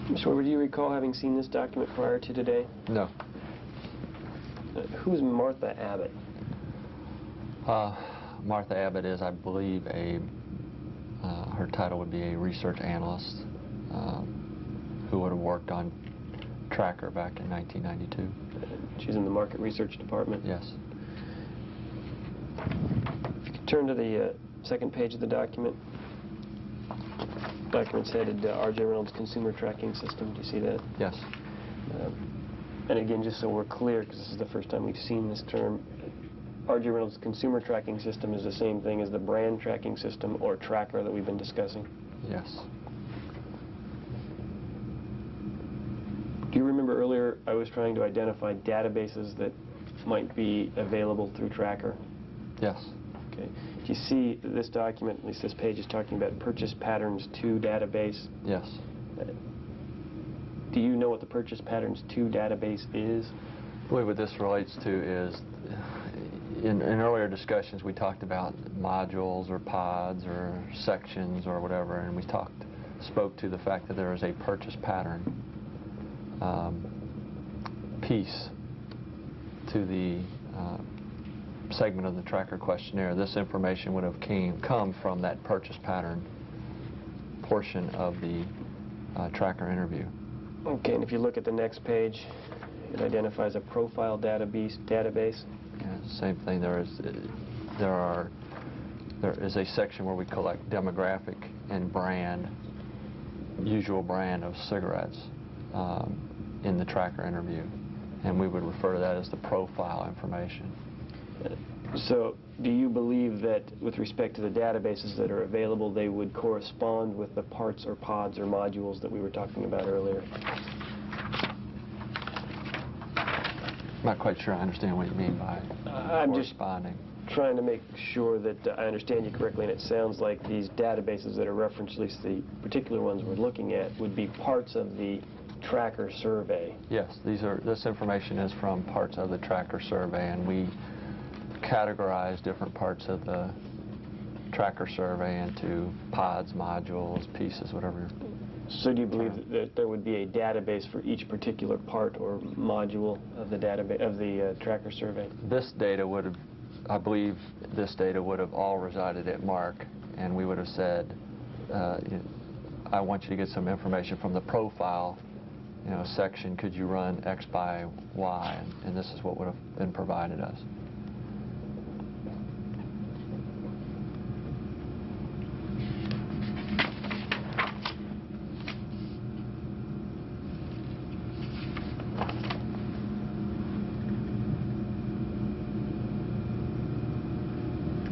Mr. Weber, do you recall having seen this document prior to today? No. Who's Martha Abbott? Martha Abbott is, I believe, her title would be a research analyst who would have worked on Tracker back in 1992. She's in the market research department? Yes. If you could turn to the second page of the document. Document's headed R.J. Reynolds Consumer Tracking System. Do you see that? Yes. And again, just so we're clear, because this is the first time we've seen this term, R.J. Reynolds Consumer Tracking System is the same thing as the brand tracking system or tracker that we've been discussing? Yes. Do you remember earlier I was trying to identify databases that might be available through Tracker? Yes. Okay. Do you see this document, at least this page, is talking about Purchase Patterns 2 database? Yes. Do you know what the Purchase Patterns 2 database is? I believe what this relates to is, in earlier discussions we talked about modules or pods or sections or whatever, and we spoke to the fact that there is a purchase pattern piece to the segment of the Tracker questionnaire. This information would have come from that purchase pattern portion of the Tracker interview. Okay, and if you look at the next page, it identifies a profile database. Yeah, same thing. There is a section where we collect demographic and brand, usual brand of cigarettes in the Tracker interview, and we would refer to that as the profile information. So, do you believe that with respect to the databases that are available, they would correspond with the parts or pods or modules that we were talking about earlier? I'm not quite sure I understand what you mean by corresponding. Just trying to make sure that I understand you correctly, and it sounds like these databases that are referenced, at least the particular ones we're looking at, would be parts of the Tracker survey. Yes, this information is from parts of the Tracker survey, and we categorize different parts of the Tracker survey into pods, modules, pieces, whatever. So do you believe that there would be a database for each particular part or module of the database of the Tracker survey? This data would have, I believe, this data would have all resided at MARC, and we would have said, I want you to get some information from the profile, section. Could you run X by Y? And this is what would have been provided us.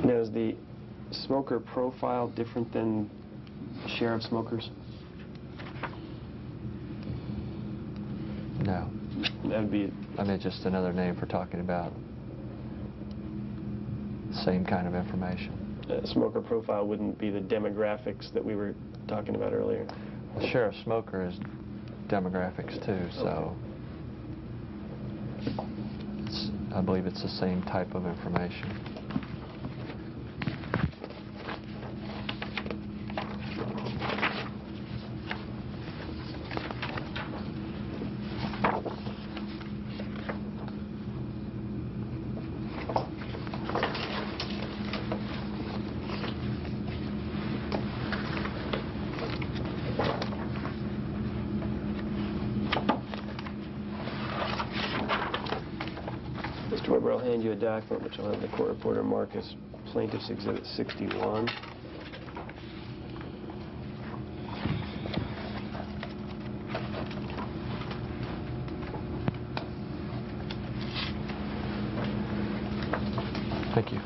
Now, is the smoker profile different than share of smokers? No. That would be... I mean, just another name for talking about the same kind of information. Smoker profile wouldn't be the demographics that we were talking about earlier? The share of smoker is demographics too, so I believe it's the same type of information. Mr. Weber, I'll hand you a document which I'll have the court reporter mark as Plaintiff's Exhibit 61. Thank you.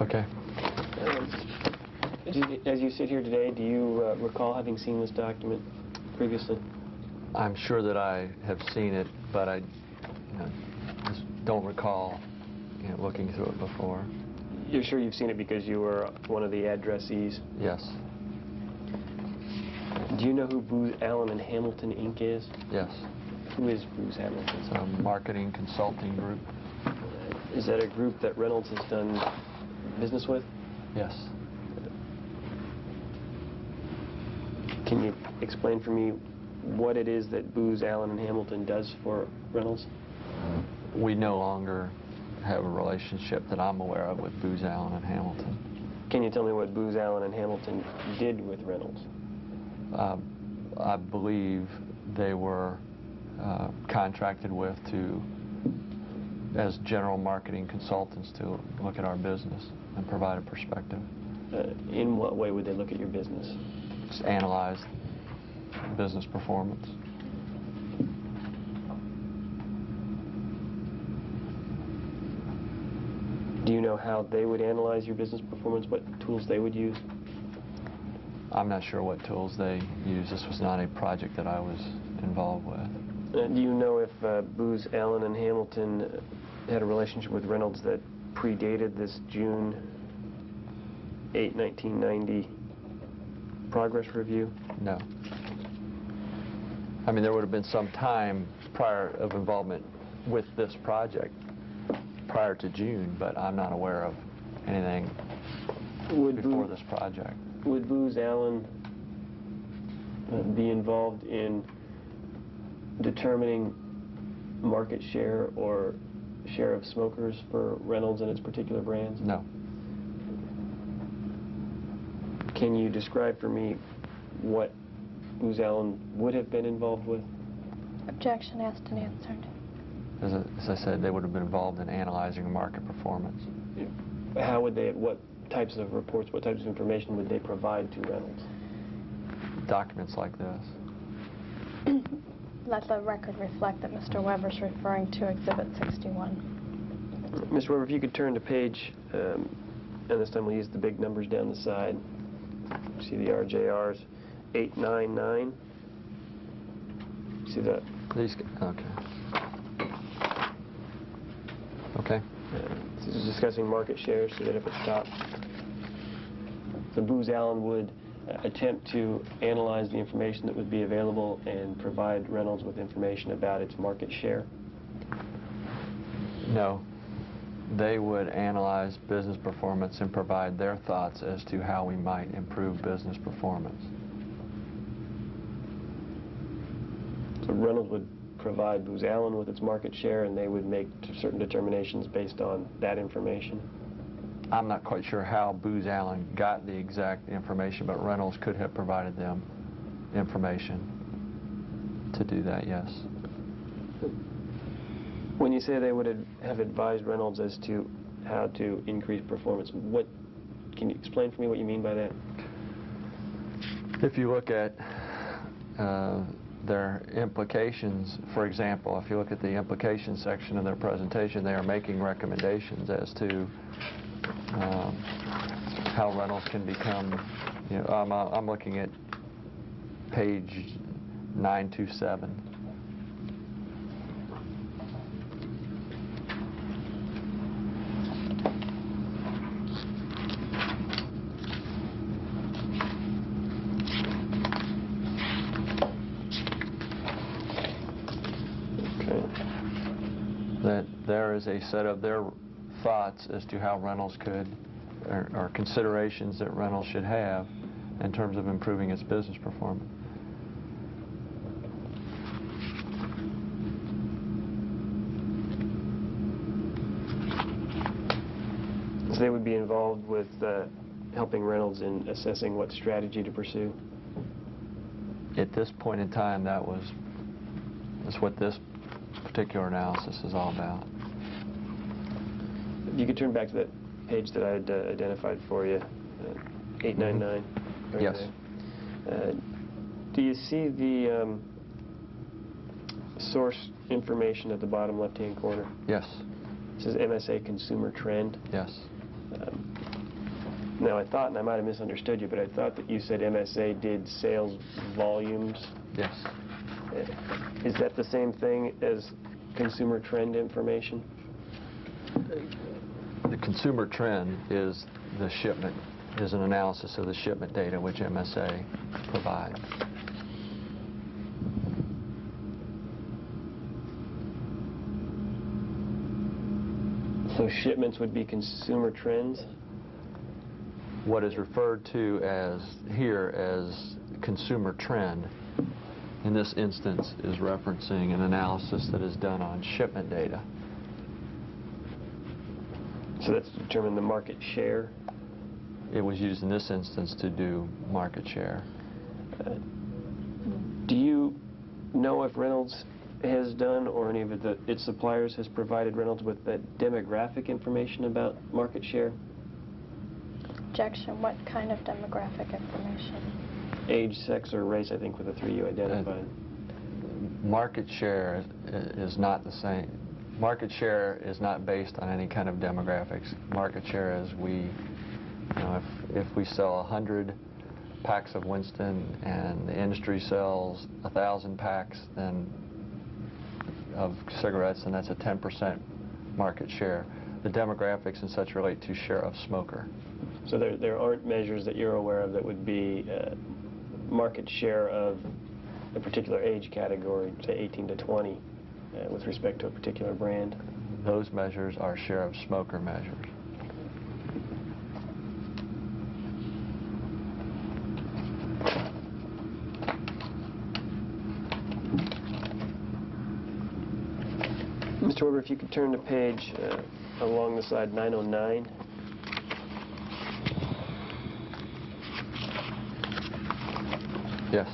Okay. As you sit here today, do you recall having seen this document previously? I'm sure that I have seen it, but I just don't recall looking through it before. You're sure you've seen it because you were one of the addressees? Yes. Do you know who Booz Allen and Hamilton Inc. is? Yes. Who is Booz Hamilton? It's a marketing consulting group. Is that a group that Reynolds has done business with? Yes. Can you explain for me what it is that Booz Allen and Hamilton does for Reynolds? We no longer have a relationship that I'm aware of with Booz Allen and Hamilton. Can you tell me what Booz Allen and Hamilton did with Reynolds? I believe they were contracted with as general marketing consultants to look at our business and provide a perspective. In what way would they look at your business? Just analyze business performance. Do you know how they would analyze your business performance, what tools they would use? I'm not sure what tools they use. This was not a project that I was involved with. Do you know if Booz Allen and Hamilton had a relationship with Reynolds that predated this June 8, 1990 progress review? No. I mean, there would have been some time prior of involvement with this project prior to June, but I'm not aware of anything before this project. Would Booz Allen be involved in determining market share or share of smokers for Reynolds and its particular brands? No. Can you describe for me what Booz Allen would have been involved with? Objection asked and answered. As I said, they would have been involved in analyzing market performance. How would they, what types of reports, what types of information would they provide to Reynolds? Documents like this. Let the record reflect that Mr. Weber's referring to Exhibit 61. Mr. Weber, if you could turn to page, and this time we'll use the big numbers down the side. See the RJRs, 899. See that? These, okay. Okay. This is discussing market share, see that up at the top. So Booz Allen would attempt to analyze the information that would be available and provide Reynolds with information about its market share? No. They would analyze business performance and provide their thoughts as to how we might improve business performance. So Reynolds would provide Booz Allen with its market share, and they would make certain determinations based on that information? I'm not quite sure how Booz Allen got the exact information, but Reynolds could have provided them information to do that, yes. When you say they would have advised Reynolds as to how to increase performance, can you explain for me what you mean by that? If you look at their implications, for example, if you look at the implications section of their presentation, they are making recommendations as to how Reynolds can become, I'm looking at page 927. that there is a set of their thoughts as to how Reynolds could, or considerations that Reynolds should have in terms of improving its business performance. So they would be involved with helping Reynolds in assessing what strategy to pursue? At this point in time, that's what this particular analysis is all about. If you could turn back to that page that I had identified for you, 899. Right Yes. there. Do you see the source information at the bottom left-hand corner? Yes. It says MSA Consumer Trend. Yes. Now, I thought, and I might have misunderstood you, but I thought that you said MSA did sales volumes. Yes. Is that the same thing as consumer trend information? The consumer trend is the shipment, is an analysis of the shipment data which MSA provides. So shipments would be consumer trends? What is referred to as here as consumer trend in this instance is referencing an analysis that is done on shipment data. So that's to determine the market share? It was used in this instance to do market share. Do you know if Reynolds has done, or any of its suppliers has provided Reynolds with that demographic information about market share? Objection. What kind of demographic information? Age, sex, or race, I think were the three you identified. Market share is not the same. Market share is not based on any kind of demographics. Market share is if we sell 100 packs of Winston and the industry sells 1,000 packs of cigarettes, then that's a 10% market share. The demographics and such relate to share of smoker. So there aren't measures that you're aware of that would be market share of a particular age category, say 18 to 20, with respect to a particular brand? Those measures are share of smoker measures. Mr. Weber, if you could turn to page along the side 909. Yes.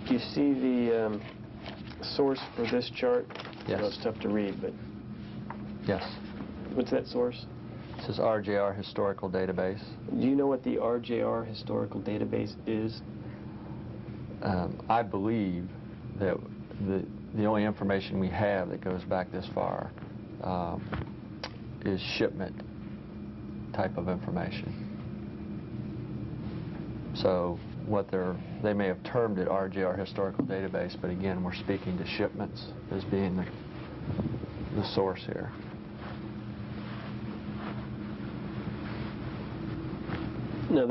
Do you see the source for this chart? Yes. I know it's tough to read, but Yes. what's that source? This is RJR Historical Database. Do you know what the RJR Historical Database is? I believe that the only information we have that goes back this far is shipment type of information. So they may have termed it RJR Historical Database, but again, we're speaking to shipments as being the source here. No,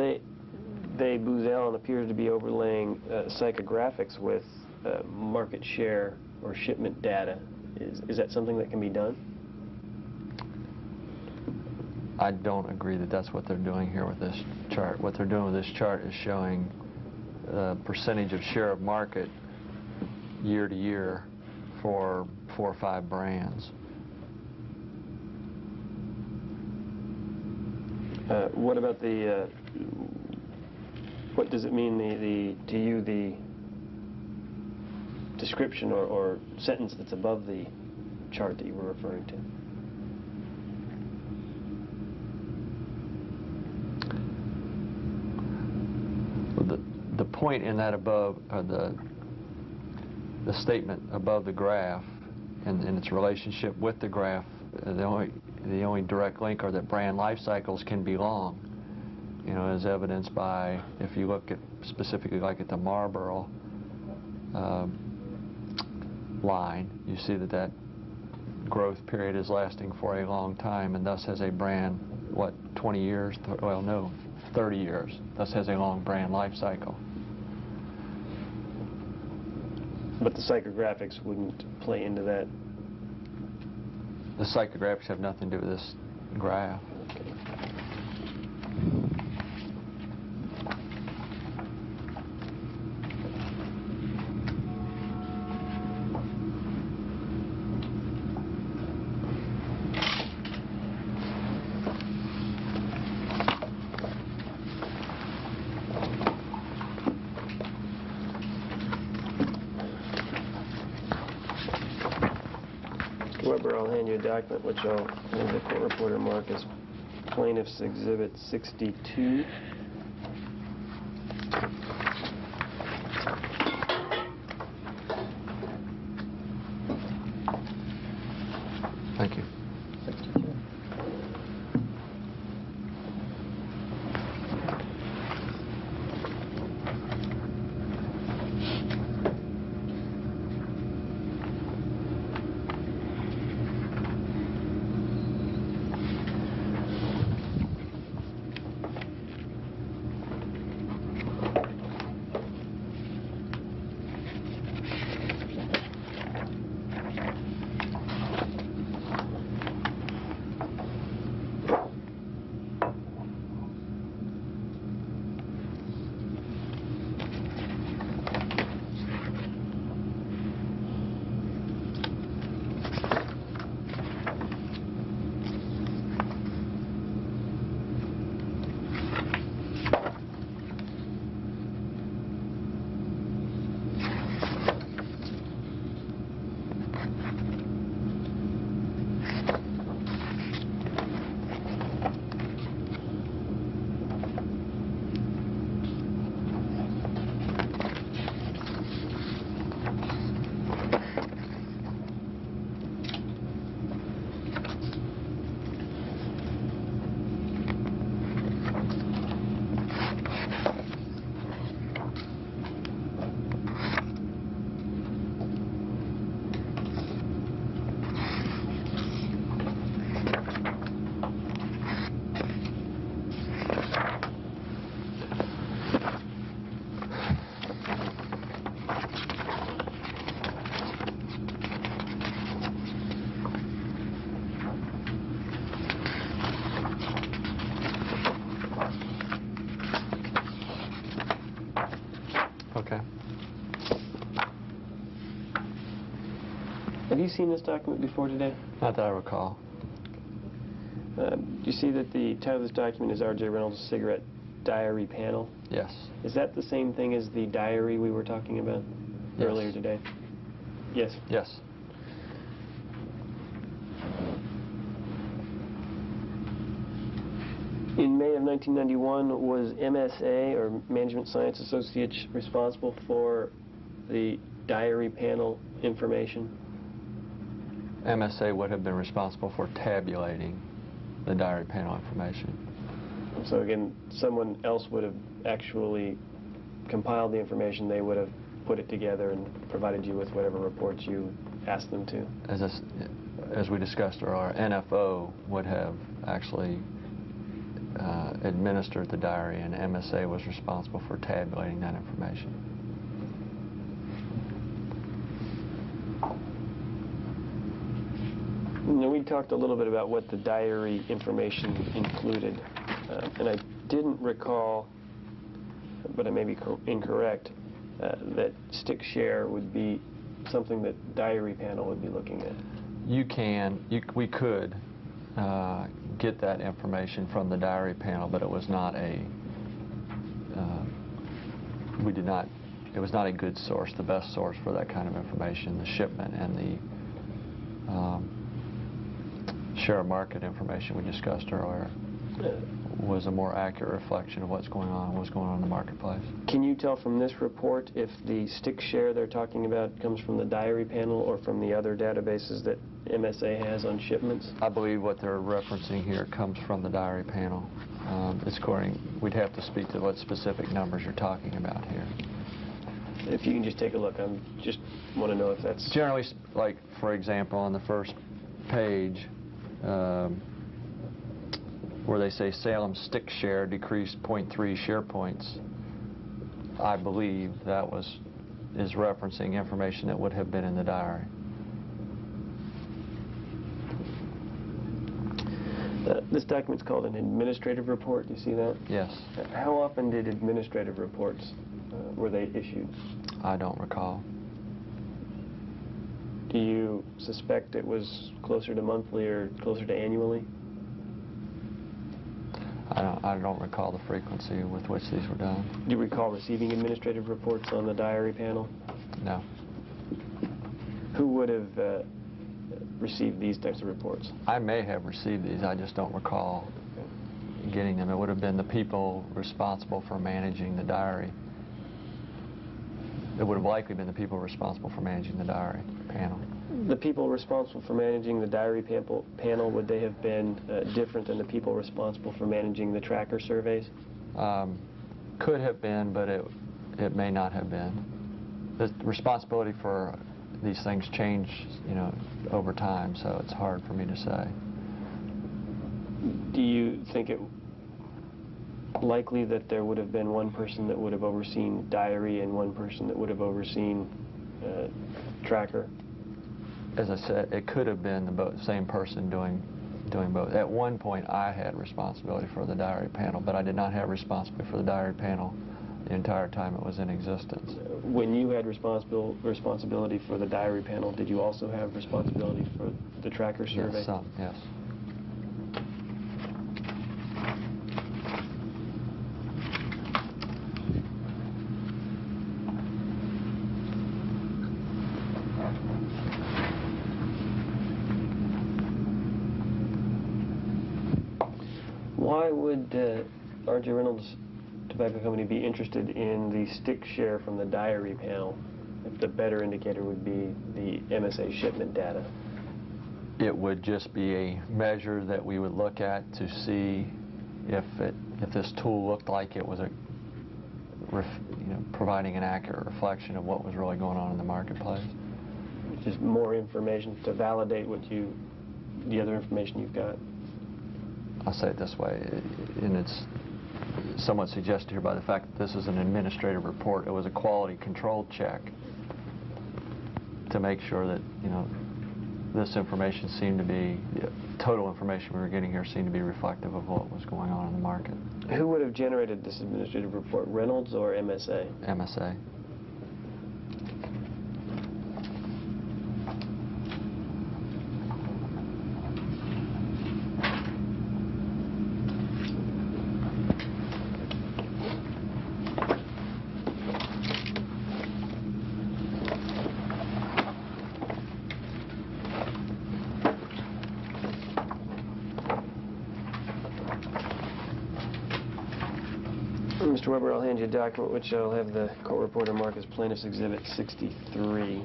Booz Allen appears to be overlaying psychographics with market share or shipment data. Is that something that can be done? I don't agree that that's what they're doing here with this chart. What they're doing with this chart is showing the percentage of share of market year to year for 4 or 5 brands. What about what does it mean to you the description or sentence that's above the chart that you were referring to? The point in that above, the statement above the graph and its relationship with the graph, the only direct link are that brand life cycles can be long, as evidenced by, if you look at specifically like at the Marlboro line, you see that growth period is lasting for a long time, and thus has a brand, 20 years? Well, no, 30 years. Thus has a long brand life cycle. But the psychographics wouldn't play into that The psychographics have nothing to do with this graph. Weber, I'll hand you a document which I'll have the court reporter mark as Plaintiff's Exhibit 62. Thank you. Okay. Have you seen this document before today? Not that I recall. Do you see that the title of this document is R.J. Reynolds' cigarette diary panel? Yes. Is that the same thing as the diary we were talking about earlier today? Yes. Yes. In May of 1991, was MSA, or Management Science Associates, responsible for the diary panel information? MSA would have been responsible for tabulating the diary panel information. So again, someone else would have actually compiled the information. They would have put it together and provided you with whatever reports you asked them to. As we discussed earlier, NFO would have actually administered the diary, and MSA was responsible for tabulating that information. You know, we talked a little bit about what the diary information included, and I didn't recall, but I may be incorrect, that stick share would be something that diary panel would be looking at. We could get that information from the diary panel, but it was not a, it was not a good source. The best source for that kind of information, the shipment and the share market information we discussed earlier, was a more accurate reflection of what's going on in the marketplace. Can you tell from this report if the stick share they're talking about comes from the diary panel or from the other databases that MSA has on shipments? I believe what they're referencing here comes from the diary panel. We'd have to speak to what specific numbers you're talking about here. If you can just take a look, I just want to know if that's... Generally, like, for example, on the first page, where they say Salem's stick share decreased 0.3 share points, I believe that is referencing information that would have been in the diary. This document's called an administrative report. Do you see that? Yes. How often did administrative reports were they issued? I don't recall. Do you suspect it was closer to monthly or closer to annually? I don't recall the frequency with which these were done. Do you recall receiving administrative reports on the diary panel? No. Who would have received these types of reports? I may have received these, I just don't recall getting them. It would have been the people responsible for managing the diary. It would have likely been the people responsible for managing the diary panel. The people responsible for managing the diary panel, would they have been different than the people responsible for managing the tracker surveys? Could have been, but it may not have been. The responsibility for these things change, over time, so it's hard for me to say. Do you think it likely that there would have been one person that would have overseen diary and one person that would have overseen tracker? As I said, it could have been the same person doing both. At one point, I had responsibility for the diary panel, but I did not have responsibility for the diary panel the entire time it was in existence. When you had responsibility for the diary panel, did you also have responsibility for the tracker survey? Yes, some, yes. Why would R.J. Reynolds Tobacco Company be interested in the stick share from the diary panel if the better indicator would be the MSA shipment data? It would just be a measure that we would look at to see if this tool looked like it was providing an accurate reflection of what was really going on in the marketplace. Just more information to validate the other information you've got. I'll say it this way, and it's somewhat suggested here by the fact that this is an administrative report. It was a quality control check to make sure that, this information seemed to be, total information we were getting here seemed to be reflective of what was going on in the market. Who would have generated this administrative report, Reynolds or MSA? MSA. Mr. Weber, I'll hand you a document which I'll have the court reporter mark as Plaintiff's Exhibit 63.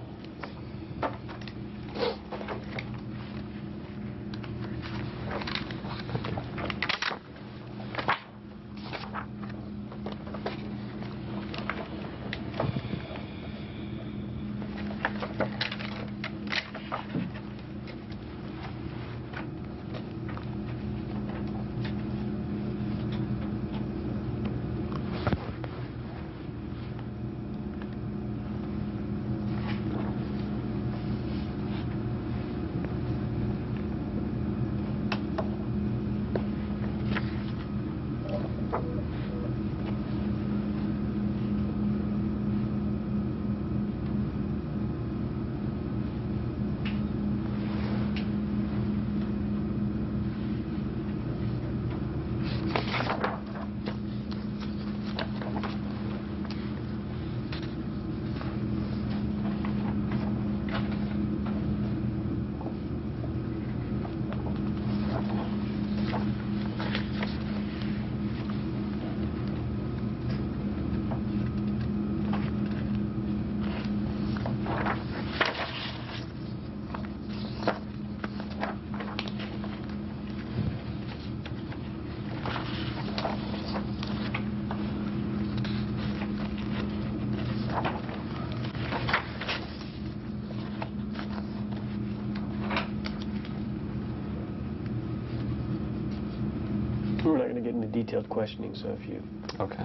We're not going to get into detailed questioning, so if you... Okay.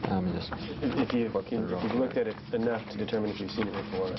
If you've looked at it enough to determine if you've seen it before,